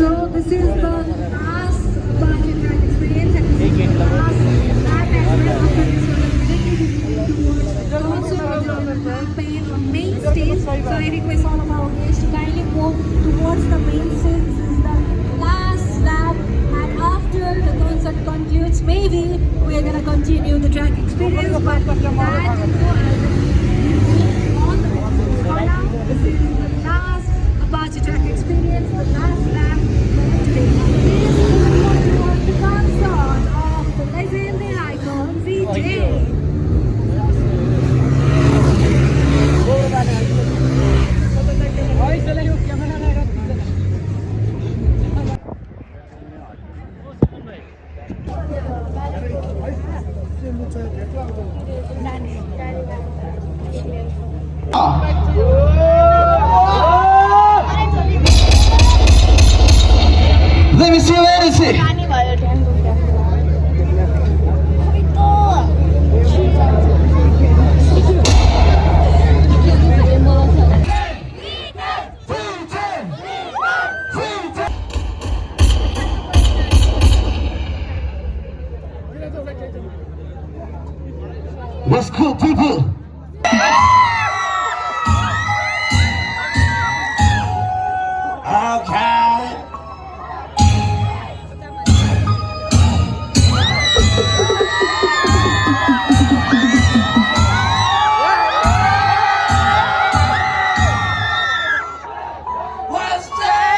So this is the last Apache track experience and this is the last lap as well. After this one, we'll directly towards the main stage. So I request all of our guests to kindly move towards the main stage. This is the last lap, and after the concert concludes, maybe we are gonna continue the track experience. But that info I'll on the website. For now, this is the last Apache track experience, the last lap today. Please move towards the concert of the legend, the icon, VJ. Let me see your energy. What's cool, people? Okay. What's that?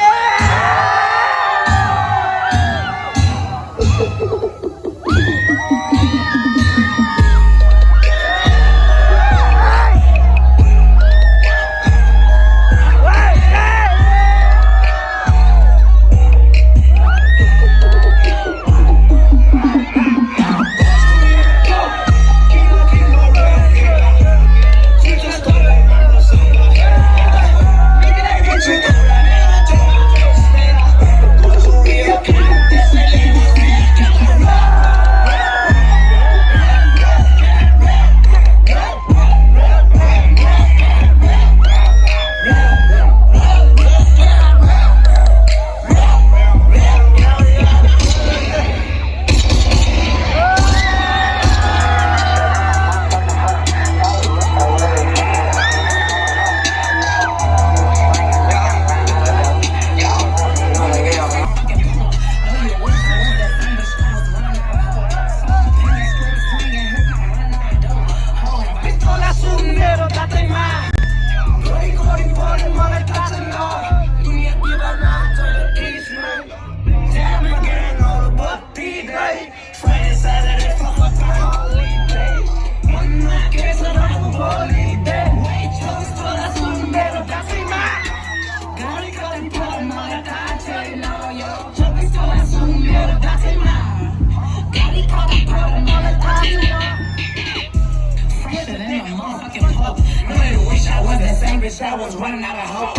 I was running out of hope.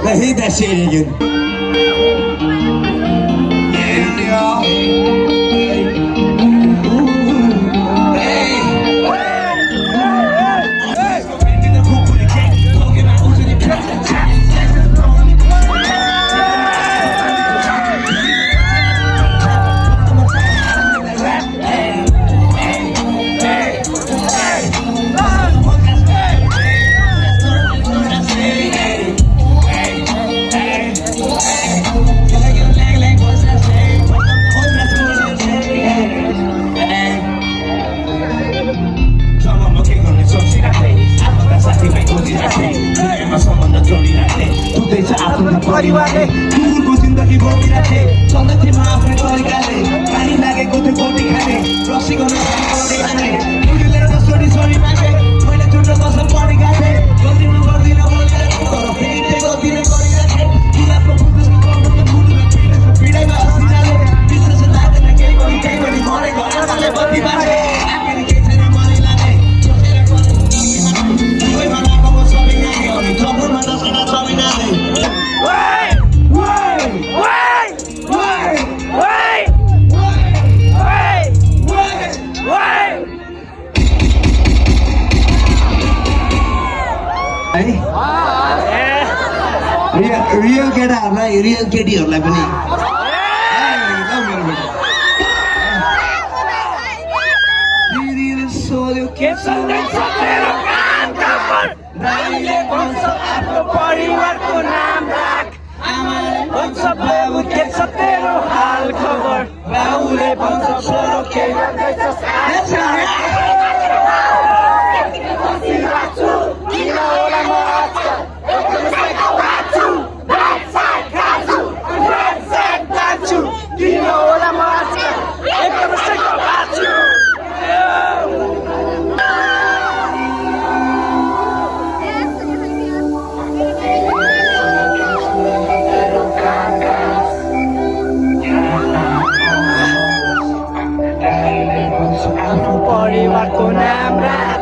Let's hit that shit again. Yeah, y'all. परिवारले कुकुरको जिन्दगी भोगिराखे चल्दैथेमा आफ्नै तरिकाले पानी लागेको थियो गोटी खाने रक्सी गर्न खाने उनीले जसरी सरी मागे मैले झुटो कसम पनि गाथे गल्तीमा गर्दिन बोलेर तर फेरि त्यही गल्तीले गरिराखे गुलाबको फुल जस्तो गर्नु फुलमा रियल केटीहरूलाई पनि दिदीले सोध्यो के चल्दैछ तेरो काम खबर दाइले भन्छ आफ्नो परिवारको नाम राख आमाले भन्छ बाबु के छ तेरो हाल खबर बाबुले भन्छ छोरो के गर्दैछ किन होला म आजकल एकदम साइको बाछु किन होला म आजकल एकदम साइको बाछु आफ्नो परिवारको नाम राख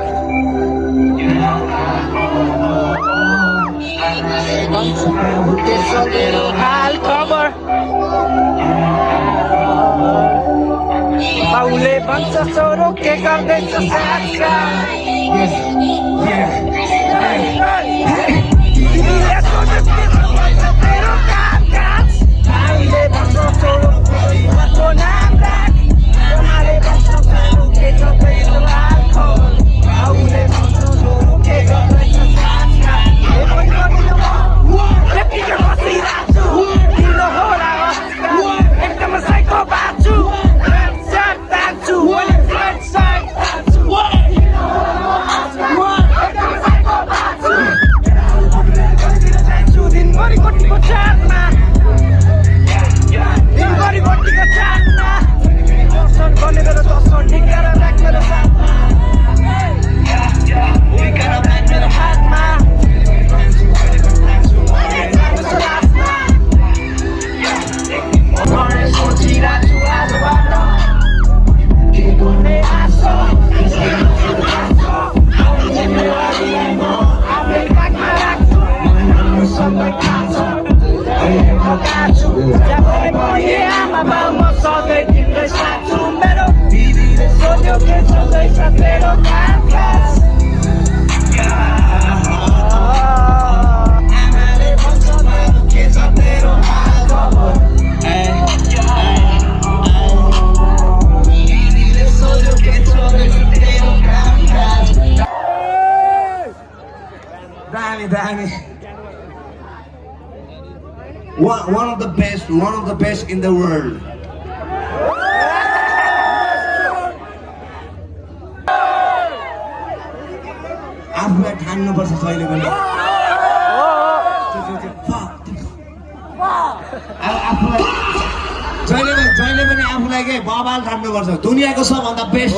हाल खबर बाउले भन्छ छोरो के गर्दैछ One of the best in the world. आफूलाई ठान्नुपर्छ कहिले पनि जहिले पनि आफूलाई के बवाल ठान्नुपर्छ दुनियाँको सबभन्दा बेस्ट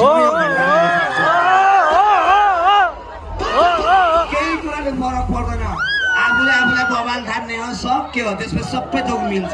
केही कुराले फरक पर्दैन आफूले आफूलाई बवाल ठान्ने हो सक्यो त्यसपछि सबै थोक मिल्छ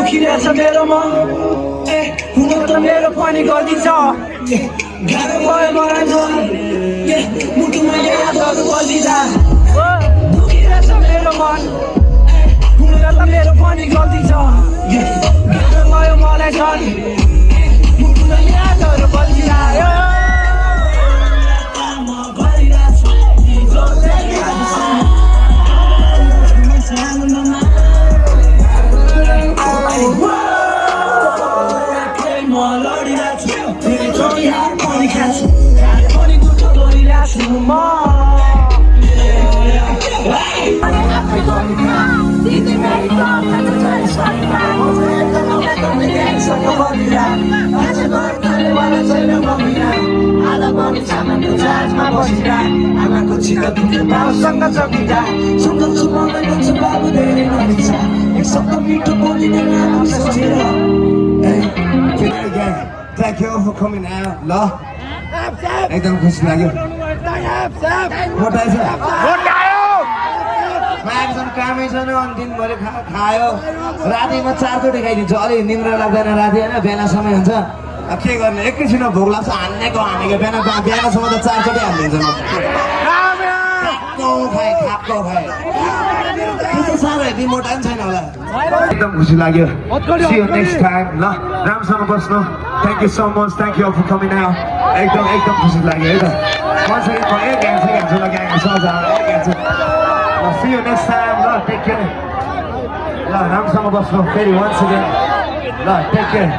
दुखिरहेछ मेरो मन हुन त मेरो पनि गरिदिन्छ गाह्रो भयो मलाई मुटुमा यादहरू बजिँदा दुखिरहेछ मेरो मन हुन त मेरो पनि गरिदिन्छ गाह्रो भयो मलाई झन् मुटुमा यादहरू बजिरह्यो It's मम्मीलाई आधा पाउने सामानको चार्जमा बसिरह आमाको छिटो दुख्ने बाउसँग चौकीदा सम्झन्छु मलाई भन्छ बाबु धेरै नमिल्छ एक शब्द मिठो बोलिँदैन आमा सोचेर Thank you for coming out. ल एकदम खुसी लाग्यो मोटाइ छ मायाको कामै छैन अनि दिनभरि खायो रातिमा 4 चोटि खाइदिन्छु अलि निन्द्रा लाग्दैन राति होइन बेला समय हुन्छ के गर्ने एकैछिनमा भोक लाग्छ हानेको बिहानसम्म त 4 चोटि हालिदिन्छ खापको खाए साह्रो यति मोटा पनि छैन होला एकदम खुसी लाग्यो See you next time ल राम्रोसँग बस्नु Thank you so much thank you all for coming out एकदम खुसी लाग्यो है त once again म एक घ्यान्छु ल ग्याङको सजा एक घ्यान्छु ल see you next time ल take care ल राम्रोसँग बस्नु फेरि once again ल take care